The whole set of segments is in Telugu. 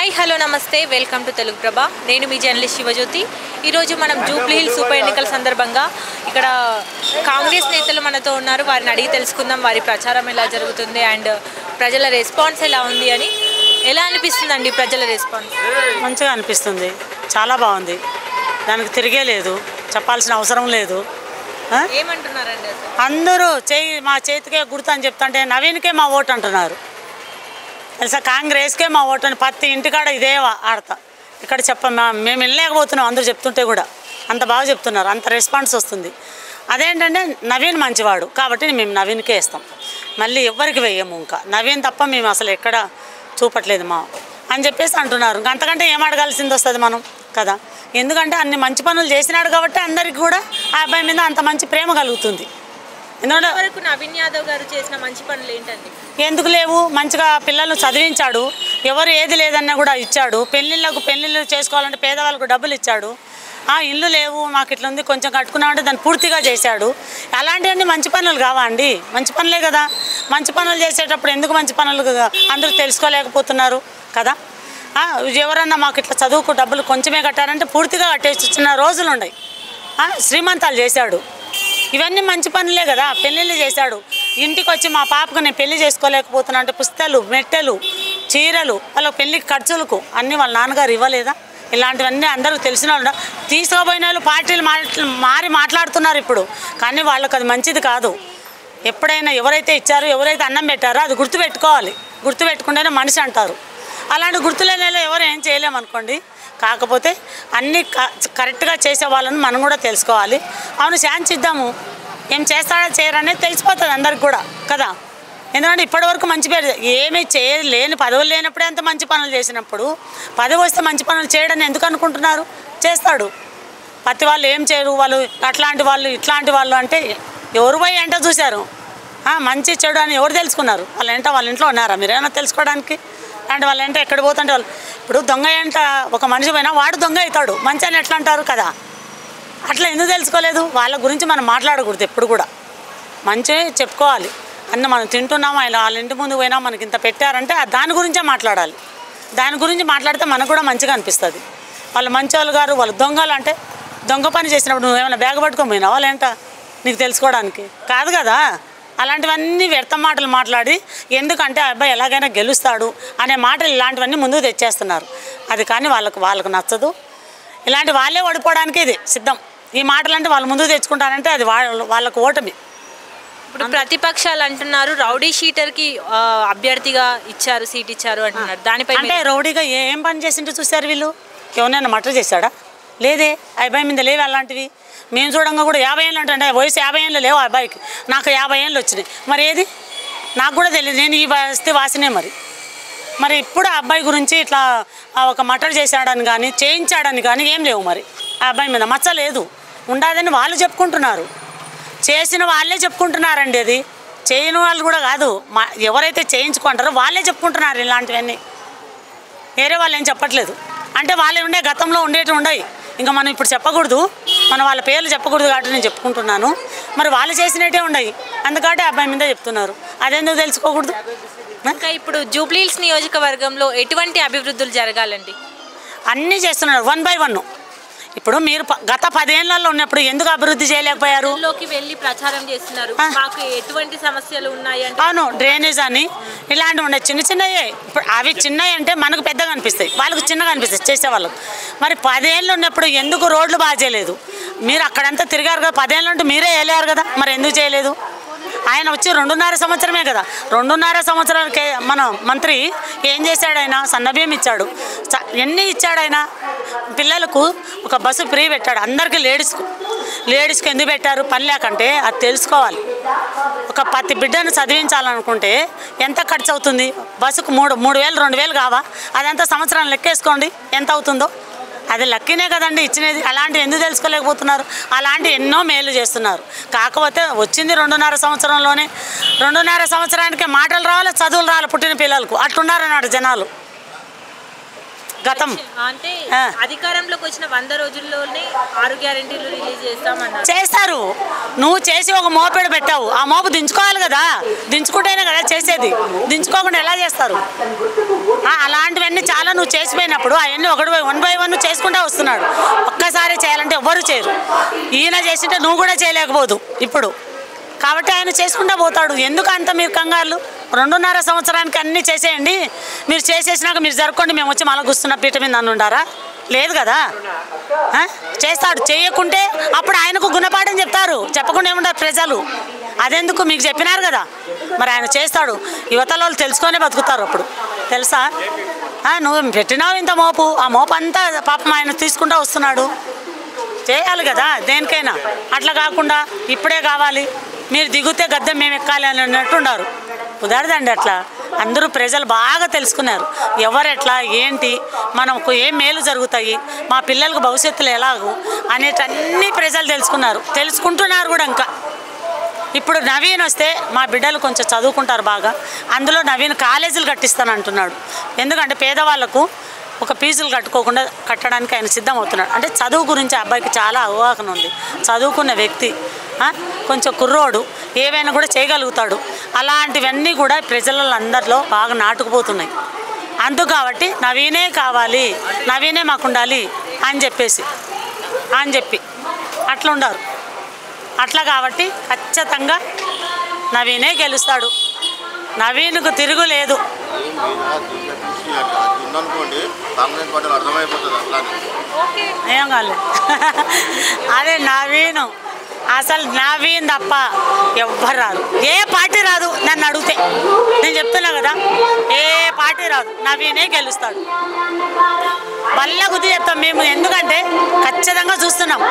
హాయ్ హలో నమస్తే వెల్కమ్ టు తెలుగు ప్రభ. నేను మీ జర్నలిస్ట్ శివజ్యోతి. ఈరోజు మనం జూబ్లీ హిల్స్ ఉప ఎన్నికల సందర్భంగా ఇక్కడ కాంగ్రెస్ నేతలు మనతో ఉన్నారు. వారిని అడిగి తెలుసుకుందాం వారి ప్రచారం ఎలా జరుగుతుంది అండ్ ప్రజల రెస్పాన్స్ ఎలా ఉంది అని. ఎలా అనిపిస్తుందండి ప్రజల రెస్పాన్స్? మంచిగా అనిపిస్తుంది, చాలా బాగుంది. దానికి తిరిగే లేదు, చెప్పాల్సిన అవసరం లేదు. ఏమంటున్నారండి? అందరూ మా చేతికే గుర్తు అని చెప్తుంటే నవీన్కే మా ఓటు అంటున్నారు. తెలుసా, కాంగ్రెస్కే మా ఓటు అని ప్రతి ఇంటికాడ ఇదే ఆడతా. ఇక్కడ మేము వెళ్ళలేకపోతున్నాం అందరూ చెప్తుంటే కూడా అంత బాగా చెప్తున్నారు, అంత రెస్పాన్స్ వస్తుంది. అదేంటంటే నవీన్ మంచివాడు కాబట్టి మేము నవీన్కే ఇస్తాం, మళ్ళీ ఎవ్వరికి వేయము. ఇంకా నవీన్ తప్ప మేము అసలు ఎక్కడ చూపట్లేదు అని చెప్పేసి అంటున్నారు. ఇంకా అంతకంటే ఏం అడగాల్సింది వస్తుంది మనం కదా. ఎందుకంటే అన్ని మంచి పనులు చేసినాడు కాబట్టి అందరికి కూడా ఆ అబ్బాయి మీద అంత మంచి ప్రేమ కలుగుతుంది. ఎందుకంటే నవీన్ యాదవ్ గారు చేసిన మంచి పనులు ఏంటండి? ఎందుకు లేవు, మంచిగా పిల్లలు చదివించాడు, ఎవరు ఏది లేదన్నా కూడా ఇచ్చాడు. పెళ్ళిళ్ళు చేసుకోవాలంటే పేదవాళ్ళకు డబ్బులు ఇచ్చాడు. ఇల్లు లేవు మాకు ఇట్లా ఉంది కొంచెం కట్టుకున్నామంటే దాన్ని పూర్తిగా చేశాడు. అలాంటివన్నీ మంచి పనులు కావా అండి? మంచి పనులే కదా. మంచి పనులు చేసేటప్పుడు ఎందుకు మంచి పనులు అందరూ తెలుసుకోలేకపోతున్నారు కదా. ఎవరన్నా మాకు ఇట్లా చదువుకు డబ్బులు కొంచెమే కట్టారంటే పూర్తిగా కట్టేసి చిన్న రోజులు ఉన్నాయి. శ్రీమంతాలు చేశాడు, ఇవన్నీ మంచి పనులే కదా. పెళ్ళిళ్ళు చేశాడు, ఇంటికి వచ్చి మా పాపకు నేను పెళ్లి చేసుకోలేకపోతున్నా అంటే పుస్తకాలు, మెట్టెలు, చీరలు, వాళ్ళ పెళ్లికి ఖర్చులకు అన్నీ వాళ్ళ నాన్నగారు ఇవ్వలేదా? ఇలాంటివన్నీ అందరూ తెలిసిన వాళ్ళు తీసుకుపోయిన వాళ్ళు పార్టీలు మారి మాట్లాడుతున్నారు ఇప్పుడు, కానీ వాళ్ళకి అది మంచిది కాదు. ఎప్పుడైనా ఎవరైతే ఇచ్చారో ఎవరైతే అన్నం పెట్టారో అది గుర్తుపెట్టుకోవాలి. గుర్తుపెట్టుకుంటేనే మనిషి అంటారు. అలాంటి గుర్తులేని ఎవరు ఏం చేయలేమనుకోండి. కాకపోతే అన్నీ కరెక్ట్గా చేసే వాళ్ళని మనం కూడా తెలుసుకోవాలి. అవును, ఛాన్స్ ఇద్దాము, ఏం చేస్తాడా చేయరనేది తెలిసిపోతుంది అందరికి కూడా కదా. ఎందుకంటే ఇప్పటివరకు మంచి పేరు ఏమీ చేయలేని పదవులు లేనప్పుడే అంత మంచి పనులు చేసినప్పుడు పదవి వస్తే మంచి పనులు చేయడని ఎందుకు అనుకుంటున్నారు? చేస్తాడు. ప్రతి వాళ్ళు ఏం చేయరు, వాళ్ళు అట్లాంటి వాళ్ళు ఇట్లాంటి వాళ్ళు అంటే ఎవరు పోయి ఎంట చూశారు? మంచి చెడు అని ఎవరు తెలుసుకున్నారు? వాళ్ళ ఇంట్లో ఉన్నారా మీరు ఏమైనా తెలుసుకోవడానికి? అంటే వాళ్ళ ఎంట ఎక్కడ పోతుంటే వాళ్ళు ఇప్పుడు దొంగ ఎంట ఒక మనిషి పోయినా వాడు దొంగ అవుతాడు, మంచి అని ఎట్లా అంటారు కదా. అట్లా ఎందుకు తెలుసుకోలేదు? వాళ్ళ గురించి మనం మాట్లాడకూడదు ఎప్పుడు కూడా, మంచి చెప్పుకోవాలి. మనం తింటున్నామా ఇలా వాళ్ళ ఇంటి ముందు పోయినా మనకి ఇంత పెట్టారంటే దాని గురించే మాట్లాడాలి. దాని గురించి మాట్లాడితే మనకు కూడా మంచిగా అనిపిస్తుంది. వాళ్ళు మంచి వాళ్ళు గారు, వాళ్ళు దొంగలు అంటే దొంగ పని చేసినప్పుడు నువ్వేమైనా బ్యాగ్ పట్టుకొని పోయినావా వాళ్ళేంట నీకు తెలుసుకోవడానికి? కాదు కదా. అలాంటివన్నీ వ్యర్థ మాటలు మాట్లాడి ఎందుకంటే ఆ అబ్బాయి ఎలాగైనా గెలుస్తాడు అనే మాటలు ఇలాంటివన్నీ ముందుకు తెచ్చేస్తున్నారు. అది కానీ వాళ్ళకు నచ్చదు. ఇలాంటి వాళ్ళే ఓడిపోవడానికి ఇది సిద్ధం. ఈ మాటలు అంటే వాళ్ళు ముందుకు తెచ్చుకుంటారంటే అది వాళ్ళకు ఓటమి. ఇప్పుడు ప్రతిపక్షాలు అంటున్నారు రౌడీ షీటర్కి అభ్యర్థిగా ఇచ్చారు, సీట్ ఇచ్చారు అంటున్నారు. దానిపై అంటే రౌడీగా ఏం పని చేసింటూ చూశారు వీళ్ళు? ఎవరైనా మటర్ చేశాడా? లేదే. ఆ అబ్బాయి మీద లేవు అలాంటివి. మేము చూడంగా కూడా 50 ఏళ్ళు అంటే వయసు 50 ఏళ్ళు లేవు ఆ అబ్బాయికి. నాకు 50 ఏళ్ళు వచ్చినాయి. మరి ఏది నాకు కూడా తెలియదు, నేను ఈ వస్తే వాసినే. మరి ఇప్పుడు ఆ అబ్బాయి గురించి ఇట్లా ఒక మటర్ చేశాడని కానీ చేయించాడని కానీ ఏం లేవు. మరి ఆ అబ్బాయి మీద మచ్చ లేదు, ఉండదని వాళ్ళు చెప్పుకుంటున్నారు. చేసిన వాళ్ళే చెప్పుకుంటున్నారండి. అది చేయని వాళ్ళు కూడా కాదు, ఎవరైతే చేయించుకుంటారో వాళ్ళే చెప్పుకుంటున్నారు ఇలాంటివన్నీ. వేరే వాళ్ళు ఏం చెప్పట్లేదు. అంటే వాళ్ళే ఉండే గతంలో ఉండేవి ఉన్నాయి, ఇంకా మనం ఇప్పుడు చెప్పకూడదు, మనం వాళ్ళ పేర్లు చెప్పకూడదు కాబట్టి నేను చెప్పుకుంటున్నాను. మరి వాళ్ళు చేసినట్టే ఉన్నాయి, అందుకంటే అబ్బాయి మీద చెప్తున్నారు. అదెందుకు తెలుసుకోకూడదు? ఇంకా ఇప్పుడు జూబ్లీ హిల్స్ నియోజకవర్గంలో ఎటువంటి అభివృద్ధులు జరగాలండి? అన్నీ చేస్తున్నారు 1 by 1. ఇప్పుడు మీరు గత 10 ఏళ్లలో ఉన్నప్పుడు ఎందుకు అభివృద్ధి చేయలేకపోయారు? వెళ్ళి ప్రచారం చేస్తున్నారు, మాకు ఎటువంటి సమస్యలు ఉన్నాయి అంటే. అవును, డ్రైనేజ్ అని ఇలాంటివి ఉన్నాయి, చిన్నయే. ఇప్పుడు అవి చిన్నవి అంటే మనకు పెద్దగా అనిపిస్తాయి, వాళ్ళకు చిన్నగా అనిపిస్తాయి చేసేవాళ్ళకు. మరి 10 ఏళ్ళు ఉన్నప్పుడు ఎందుకు రోడ్లు బాగా చేయలేదు? మీరు అక్కడంతా తిరిగారు కదా, 10 ఏళ్ళు అంటే మీరే వెళ్ళారు కదా, మరి ఎందుకు చేయలేదు? ఆయన వచ్చి 2.5 సంవత్సరమే కదా. 2.5 సంవత్సరాలకే మన మంత్రి ఏం చేశాడు? ఆయన సన్నబియ్యం ఇచ్చాడు, ఎన్ని ఇచ్చాడు? ఆయన పిల్లలకు ఒక బస్సు ఫ్రీ పెట్టాడు అందరికీ. లేడీస్కి ఎందుకు పెట్టారు? పని లేకంటే అది తెలుసుకోవాలి. ఒక 10 బిడ్డను చదివించాలనుకుంటే ఎంత ఖర్చు అవుతుంది? బస్సుకు 3,000 2,000 కావా? అదంతా సంవత్సరం లెక్కేసుకోండి ఎంత అవుతుందో. అది లక్కీనే కదండి ఇచ్చినది. అలాంటివి ఎందుకు తెలుసుకోలేకపోతున్నారు? అలాంటి ఎన్నో మేలు చేస్తున్నారు. కాకపోతే వచ్చింది 2.5 సంవత్సరంలోనే. 2.5 సంవత్సరానికే మాటలు రావాలి, చదువులు రావాలి పుట్టిన పిల్లలకు. అట్లున్నారన్నాడు జనాలు. గతం. అంటే అధికారంలోకి వచ్చిన 100 రోజుల్లోనే 6 గ్యారెంటీలు రిలీజ్ చేస్తామన్నారు. చేస్తారు. నువ్వు చేసి ఒక మోపెడు పెట్టావు, ఆ మోపు దించుకోవాలి కదా, దించుకుంటేనే కదా చేసేది. దించుకోకుండా ఎలా చేస్తారు? అలాంటివన్నీ చాలా నువ్వు చేసిపోయినప్పుడు అవన్నీ వన్ బై వన్ చేసుకుంటూ వస్తున్నాడు. ఒక్కసారి చేయాలంటే ఎవ్వరు చేయరు. ఈయన చేసింటే నువ్వు కూడా చేయలేకపోదు ఇప్పుడు. కాబట్టి ఆయన చేసుకుంటూ పోతాడు. ఎందుకు అంత మీరు కంగారు? 2.5 సంవత్సరానికి అన్నీ చేసేయండి. మీరు చేసేసినాక మీరు జరుపుకోండి, మేము వచ్చి మళ్ళీ కూర్చున్న పీట మీద నన్ను ఉండారా? లేదు కదా. చేస్తాడు. చేయకుంటే అప్పుడు ఆయనకు గుణపాఠం చెప్తారు. చెప్పకుండా ఏముంటారు ప్రజలు? అదెందుకు? మీకు చెప్పినారు కదా. మరి ఆయన చేస్తాడు. యువతల వాళ్ళు తెలుసుకొనే బతుకుతారు అప్పుడు. తెలుసా? నువ్వు పెట్టినావు ఇంత మోపు, ఆ మోపు అంతా పాపం ఆయన తీసుకుంటూ వస్తున్నాడు. చేయాలి కదా దేనికైనా. అట్లా కాకుండా ఇప్పుడే కావాలి, మీరు దిగుతే గద్దె మేము ఎక్కాలి అని అన్నట్టు ఉన్నారు. కుదరదండి అట్లా. అందరూ ప్రజలు బాగా తెలుసుకున్నారు ఎవరెట్లా ఏంటి, మనకు ఏం మేలు జరుగుతాయి, మా పిల్లలకు భవిష్యత్తులో ఎలాగూ అనేటన్నీ ప్రజలు తెలుసుకుంటున్నారు కూడా. ఇంకా ఇప్పుడు నవీన్ వస్తే మా బిడ్డలు కొంచెం చదువుకుంటారు బాగా. అందులో నవీన్ కాలేజీలు కట్టిస్తాను అంటున్నాడు. ఎందుకంటే పేదవాళ్ళకు ఒక ఫీజులు కట్టడానికి ఆయన సిద్ధమవుతున్నాడు. అంటే చదువు గురించి అబ్బాయికి చాలా అవగాహన ఉంది. చదువుకున్న వ్యక్తి, కొంచెం కుర్రోడు, ఏవైనా కూడా చేయగలుగుతాడు. అలాంటివన్నీ కూడా ప్రజలందరిలో బాగా నాటుకుపోతున్నాయి. అందుకు కాబట్టి నవీనే కావాలి, నవీనే మాకు ఉండాలి అని చెప్పి అట్లా ఉండరు. అట్లా కాబట్టి ఖచ్చితంగా నవీనే గెలుస్తాడు. నవీన్కు తిరుగులేదు. ఏం కాలేదు. అదే నవీను, అసలు నవీన్ తప్ప ఎవ్వరు రాదు, ఏ పార్టీ రాదు. నన్ను అడిగితే నేను చెప్తున్నా కదా, ఏ పార్టీ రాదు, నవీనే గెలుస్తాడు. బల్ల గుద్ది చెప్తాం మేము. ఎందుకంటే ఖచ్చితంగా చూస్తున్నాం,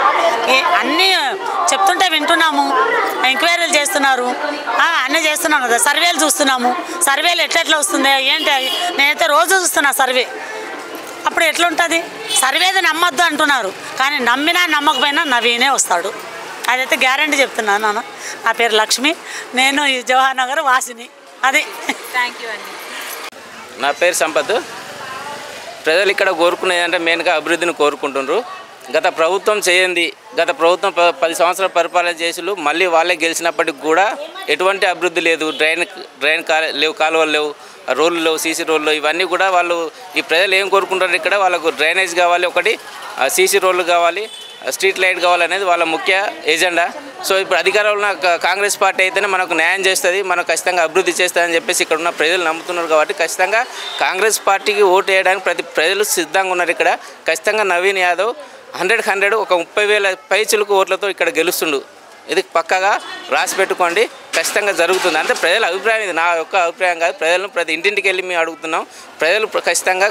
అన్నీ చెప్తుంటే వింటున్నాము. ఎంక్వైరీలు చేస్తున్నారు, అన్నీ చేస్తున్నాం కదా. సర్వేలు చూస్తున్నాము. సర్వేలు ఎట్లా వస్తుంది ఏంటి? నేనైతే రోజు చూస్తున్నా సర్వే. అప్పుడు ఎట్లుంటుంది? సర్వేది నమ్మొద్దు అంటున్నారు, కానీ నమ్మినా నమ్మకపోయినా నవీనే వస్తాడు. అదైతే గ్యారంటీ చెప్తున్నాను. నా పేరు లక్ష్మి, నేను ఈ జవహర్ నగర్ వాసిని. అది. థ్యాంక్ యూ అండి. నా పేరు సంపత్. ప్రజలు ఇక్కడ కోరుకునేది అంటే మెయిన్గా అభివృద్ధిని కోరుకుంటున్నారు. గత ప్రభుత్వం చేయండి, గత ప్రభుత్వం 10 సంవత్సరాల పరిపాలన చేసిలు, మళ్ళీ వాళ్ళే గెలిచినప్పటికి కూడా ఎటువంటి అభివృద్ధి లేదు. డ్రైన్ లేవు, కాలువలు లేవు, రోడ్లు లేవు, సీసీ రోడ్లు. ఇవన్నీ కూడా వాళ్ళు, ఈ ప్రజలు ఏం కోరుకుంటారు ఇక్కడ? వాళ్ళకు డ్రైనేజ్ కావాలి, ఒకటి సీసీ రోడ్లు కావాలి, స్ట్రీట్ లైట్ కావాలనేది వాళ్ళ ముఖ్య ఎజెండా. సో ఇప్పుడు అధికారంలో ఉన్న కాంగ్రెస్ పార్టీ అయితేనే మనకు న్యాయం చేస్తుంది, మనకు ఖచ్చితంగా అభివృద్ధి చేస్తుందని చెప్పేసి ఇక్కడ ఉన్న ప్రజలు నమ్ముతున్నారు. కాబట్టి ఖచ్చితంగా కాంగ్రెస్ పార్టీకి ఓటు వేయడానికి ప్రజలు సిద్ధంగా ఉన్నారు. ఇక్కడ ఖచ్చితంగా నవీన్ యాదవ్ 100 ఒక 30,000 పైచులకు ఓట్లతో ఇక్కడ గెలుస్తుండు. ఇది పక్కగా రాసి పెట్టుకోండి, ఖచ్చితంగా జరుగుతుంది. అంటే ప్రజల అభిప్రాయం, ఇది నా యొక్క అభిప్రాయం కాదు. ప్రజలను ప్రతి ఇంటింటికి వెళ్ళి మేము అడుగుతున్నాం. ప్రజలు ఖచ్చితంగా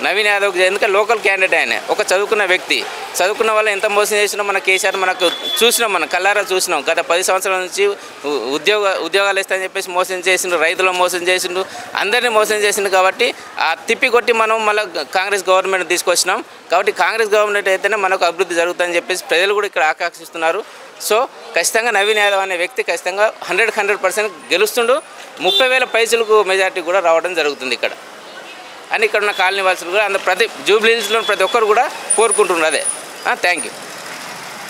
నవీన్ యాదవ్, ఎందుకంటే లోకల్ క్యాండిడేట్ ఆయన, ఒక చదువుకున్న వ్యక్తి. చదువుకున్న వాళ్ళు ఎంత మోసం చేసినా మన కేసీఆర్ మనకు చూసినాం, మనం కల్లారా చూసినాం. గత 10 సంవత్సరాల నుంచి ఉద్యోగాలు ఇస్తాయని చెప్పేసి మోసం చేసిండు, రైతులను మోసం చేసిండు, అందరినీ మోసం చేసిండు. కాబట్టి ఆ తిప్పి కొట్టి మనం మళ్ళీ కాంగ్రెస్ గవర్నమెంట్ తీసుకొచ్చినాం. కాబట్టి కాంగ్రెస్ గవర్నమెంట్ అయితేనే మనకు అభివృద్ధి జరుగుతుందని చెప్పేసి ప్రజలు కూడా ఇక్కడ ఆకాంక్షిస్తున్నారు. సో ఖచ్చితంగా నవీన్ యాదవ్ అనే వ్యక్తి ఖచ్చితంగా 100% గెలుస్తుండు. 30,000 పైసలకు మెజార్టీ కూడా రావడం జరుగుతుంది ఇక్కడ అని ఇక్కడ ఉన్న కాలనీ వాసులు కూడా, ప్రతి జూబ్లీ హిల్స్లో ప్రతి ఒక్కరు కూడా కోరుకుంటున్నారు. అదే. Thank you.